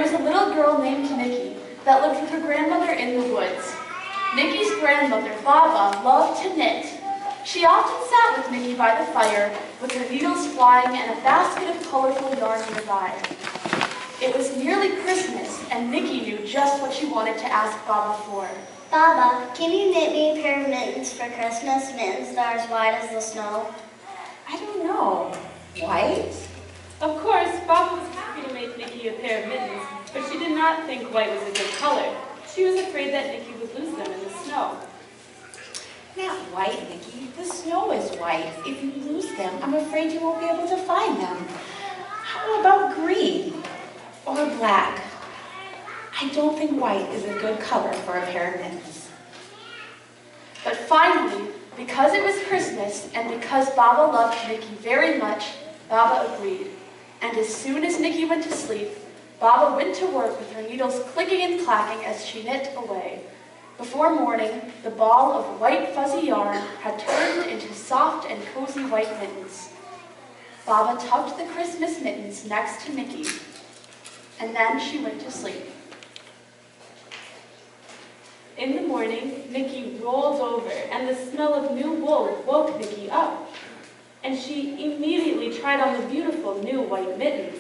was a little girl named Nikki that lived with her grandmother in the woods. Nikki's grandmother, Baba, loved to knit. She often sat with Nikki by the fire, with her needles flying and a basket of colorful yarn nearby. It was nearly Christmas, and Nikki knew just what she wanted to ask Baba for. Baba, can you knit me a pair of mittens for Christmas, mittens that are as white as the snow? I don't know. White? Of course, Baba was happy to make Nikki a pair of mittens, but she did not think white was a good color. She was afraid that Nikki would lose them in the snow. Not white, Nikki. The snow is white. If you lose them, I'm afraid you won't be able to find them. How about green or black? I don't think white is a good color for a pair of mittens. But finally, because it was Christmas and because Baba loved Nikki very much, Baba agreed. And as soon as Nikki went to sleep, Baba went to work with her needles clicking and clacking as she knit away. Before morning, the ball of white fuzzy yarn had turned into soft and cozy white mittens. Baba tucked the Christmas mittens next to Nikki, and then she went to sleep. In the morning, Nikki rolled over, and the smell of new wool woke Nikki up. And she immediately tried on the beautiful new white mittens.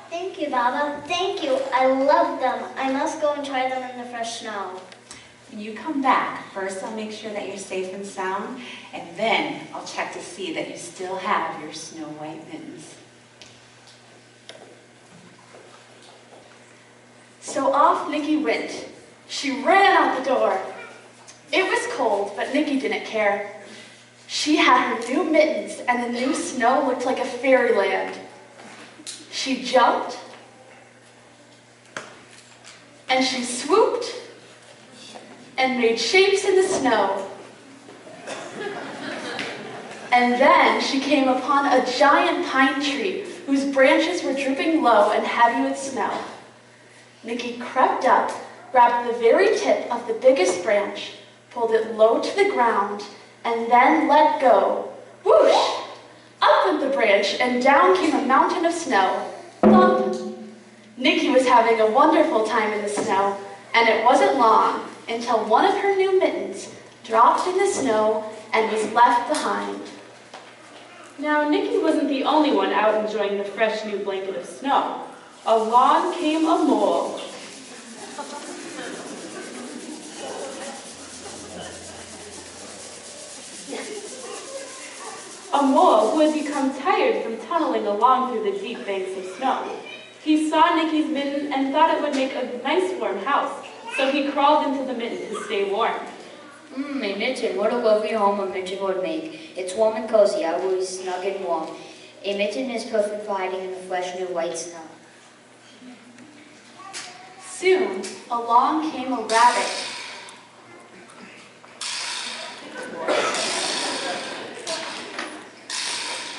Thank you, Baba. Thank you. I love them. I must go and try them in the fresh snow. When you come back, first I'll make sure that you're safe and sound, and then I'll check to see that you still have your snow white mittens. So off Nikki went. She ran out the door. It was cold, but Nikki didn't care. She had her new mittens, and the new snow looked like a fairyland. She jumped, and she swooped, and made shapes in the snow. And then she came upon a giant pine tree whose branches were dripping low and heavy with snow. Nikki crept up, grabbed the very tip of the biggest branch, pulled it low to the ground, and then let go. Whoosh! Up went the branch, and down came a mountain of snow. Thump! Nikki was having a wonderful time in the snow, and it wasn't long until one of her new mittens dropped in the snow and was left behind. Now, Nikki wasn't the only one out enjoying the fresh new blanket of snow. Along came a mole. A mole who had become tired from tunneling along through the deep banks of snow. He saw Nikki's mitten and thought it would make a nice warm house, so he crawled into the mitten to stay warm. A mitten, what a lovely home a mitten would make. It's warm and cozy, I will be snug and warm. A mitten is perfect for hiding in the fresh new white snow. Soon, along came a rabbit.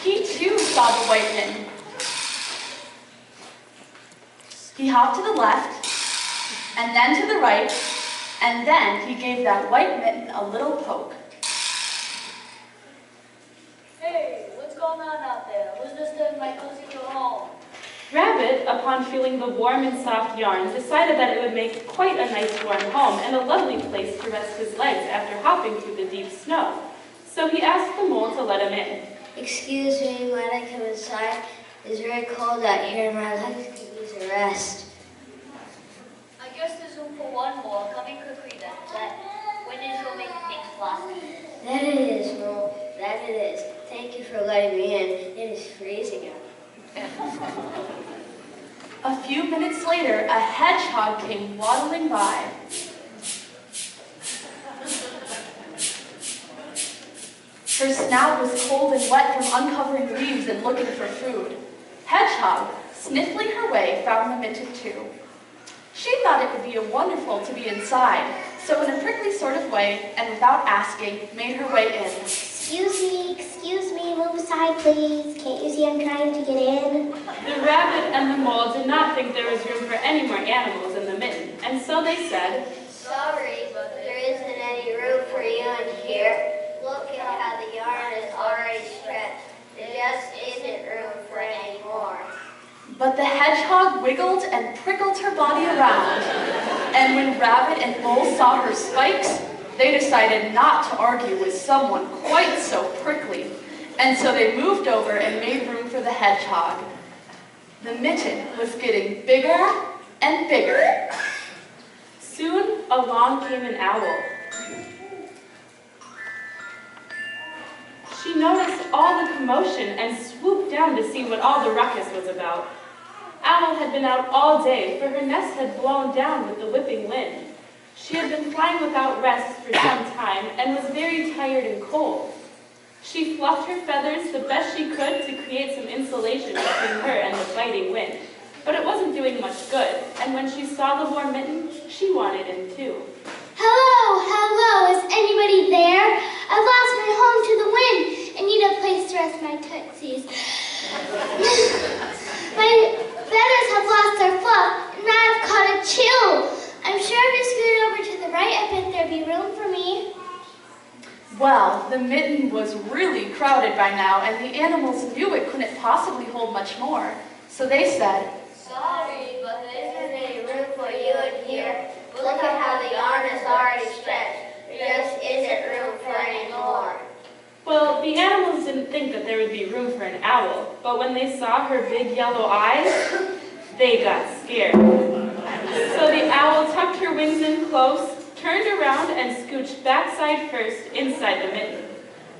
He too saw the white mitten. He hopped to the left, and then to the right, and then he gave that white mitten a little poke. Hey, what's going on out there? Who's disturbing my cozy little home? Rabbit, upon feeling the warm and soft yarn, decided that it would make quite a nice warm home and a lovely place to rest his legs after hopping through the deep snow. So he asked the mole to let him in. Excuse me, might I come inside? It's very cold out here and my legs could use a rest. I guess there's room for one more. Coming quickly then. That wind is will make things flappy. That it is, Mole. That it is. Thank you for letting me in. It is freezing out. A few minutes later, a hedgehog came waddling by. Her snout was cold and wet from uncovering leaves and looking for food. Hedgehog, sniffling her way, found the mitten too. She thought it would be wonderful to be inside, so in a prickly sort of way, and without asking, made her way in. Excuse me, move aside please. Can't you see I'm trying to get in? The rabbit and the mole did not think there was room for any more animals in the mitten, and and so they said, Sorry, but there isn't any room for you in here. Look at how the yarn is already stretched. There just isn't room for any more. But the hedgehog wiggled and prickled her body around, and when Rabbit and Mole saw her spikes, they decided not to argue with someone quite so prickly, and so they moved over and made room for the hedgehog. The mitten was getting bigger and bigger. soon along came an owl. She noticed all the commotion and swooped down to see what all the ruckus was about. Owl had been out all day, for her nest had blown down with the whipping wind. She had been flying without rest for some time and was very tired and cold. She fluffed her feathers the best she could to create some insulation between her and the biting wind. But it wasn't doing much good, and when she saw the warm mitten, she wanted in too. Hello, is anybody there? I've lost my home to the wind and need a place to rest my tootsies. My feathers have lost their fluff and I've caught a chill. I'm sure if you scoot over to the right, I bet there'd be room for me. Well, the mitten was really crowded by now, and the animals knew it couldn't possibly hold much more. So they said, Sorry, but there isn't any room for you in here. Look at how the yarn is already stretched. There just isn't room for any more. Well, the animals didn't think that there would be room for an owl, but when they saw her big yellow eyes, they got scared. So the owl tucked her wings in close, turned around, and scooched backside first inside the mitten.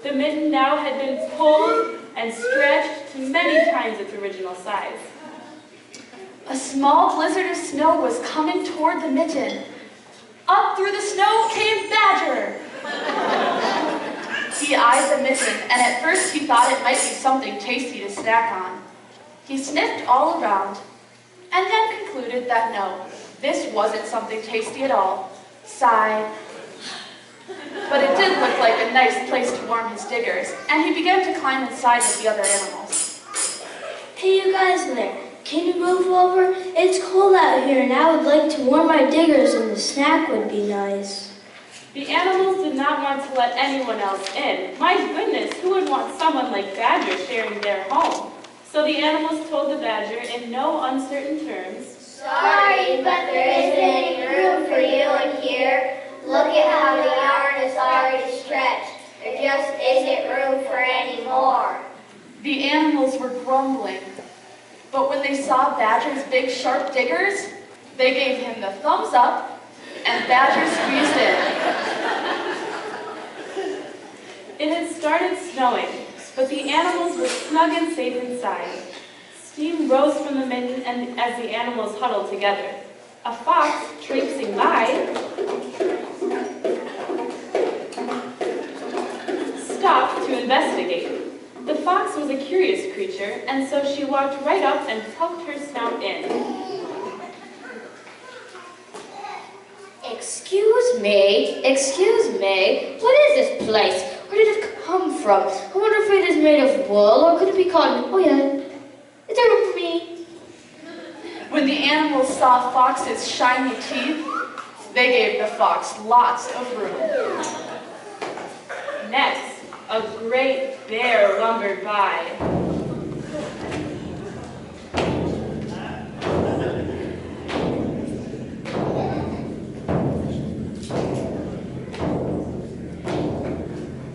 The mitten now had been pulled and stretched to many times its original size. a small blizzard of snow was coming toward the mitten. Up through the snow came Badger. He eyed the mitten, and at first he thought it might be something tasty to snack on. He sniffed all around, and then concluded that no, this wasn't something tasty at all. Sighed. But it did look like a nice place to warm his diggers, and he began to climb inside with the other animals. Hey, you guys in there, can you move over? It's cold out here and I would like to warm my diggers and the snack would be nice. The animals did not want to let anyone else in. My goodness, who would want someone like Badger sharing their home? So the animals told the Badger in no uncertain terms, Sorry, but there isn't any room for you in here. Look at how the yarn is already stretched. There just isn't room for any more. The animals were grumbling, but when they saw Badger's big sharp diggers, they gave him the thumbs up, and Badger squeezed in. it had started snowing, but the animals were snug and safe inside. Steam rose from the mitten and as the animals huddled together. A fox, traipsing by, stopped to investigate. The fox was a curious creature, and so she walked right up and poked her snout in. Excuse me, what is this place? Where did it come from? I wonder if it is made of wool, or could it be cotton? Oh yeah, it's a room for me. When the animals saw Fox's shiny teeth, they gave the fox lots of room. Next, a great bear lumbered by.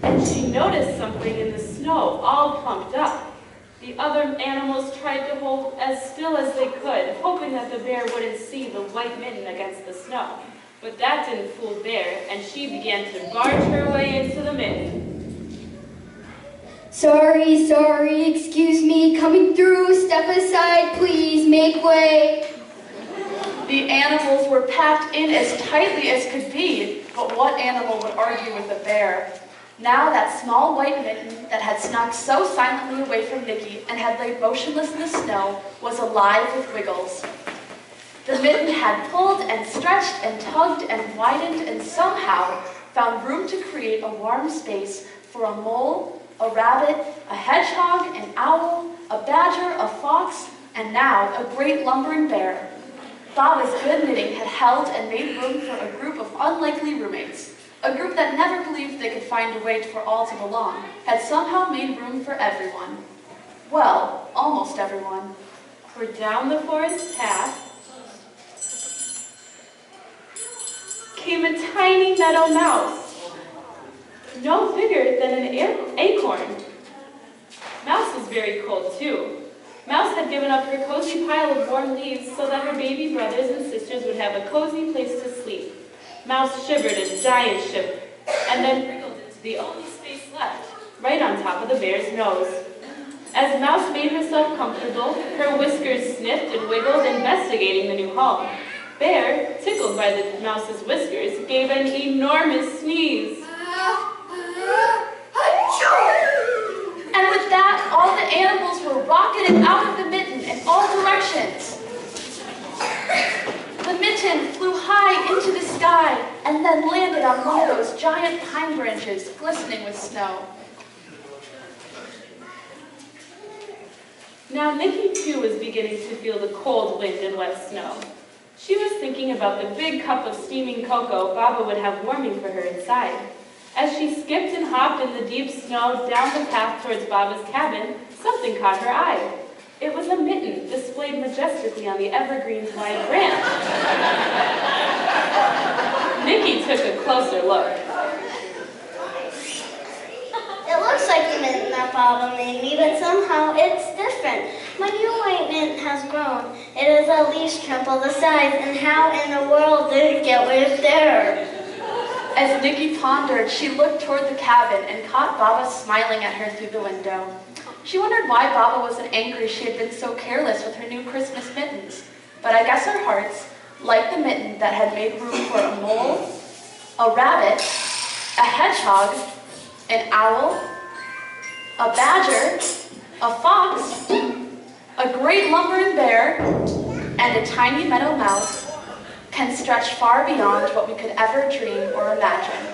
And she noticed something in the snow, all plumped up. The other animals tried to hold as still as they could, hoping that the bear wouldn't see the white mitten against the snow. But that didn't fool Bear, and she began to barge her way into the mitten. Sorry, excuse me, coming through, step aside, please, make way. The animals were packed in as tightly as could be, but what animal would argue with a bear? Now that small white mitten that had snuck so silently away from Nicky and had laid motionless in the snow was alive with wiggles. The mitten had pulled and stretched and tugged and widened and somehow found room to create a warm space for a mole, a rabbit, a hedgehog, an owl, a badger, a fox, and now a great lumbering bear. Baba's good knitting had held and made room for a group of unlikely roommates. A group that never believed they could find a way for all to belong had somehow made room for everyone. Well, almost everyone. For down the forest path came a tiny meadow mouse, no bigger than an acorn. Mouse was very cold too. Mouse had given up her cozy pile of warm leaves so that her baby brothers and sisters would have a cozy place to sleep. Mouse shivered a giant shiver, and then wriggled into the only space left, right on top of the bear's nose. As Mouse made herself comfortable, her whiskers sniffed and wiggled, investigating the new home. Bear, tickled by the mouse's whiskers, gave an enormous sneeze. And with that, all the animals were rocketed out of the mitten in all directions. The mitten flew high into the sky and then landed on one of those giant pine branches glistening with snow. Now Nikki too was beginning to feel the cold wind and wet snow. She was thinking about the big cup of steaming cocoa Baba would have warming for her inside. As she skipped and hopped in the deep snow down the path towards Baba's cabin, something caught her eye. It was a mitten displayed majestically on the evergreen's wide branch. Nikki took a closer look. It looks like the mitten that Baba made me, but somehow it's different. My new white mitten has grown. It is at least triple the size, and how in the world did it get where there? As Nikki pondered, she looked toward the cabin and caught Baba smiling at her through the window. She wondered why Baba wasn't angry she had been so careless with her new Christmas mittens. But I guess her hearts, like the mitten that had made room for a mole, a rabbit, a hedgehog, an owl, a badger, a fox, a great lumbering bear, and a tiny meadow mouse, can stretch far beyond what we could ever dream or imagine.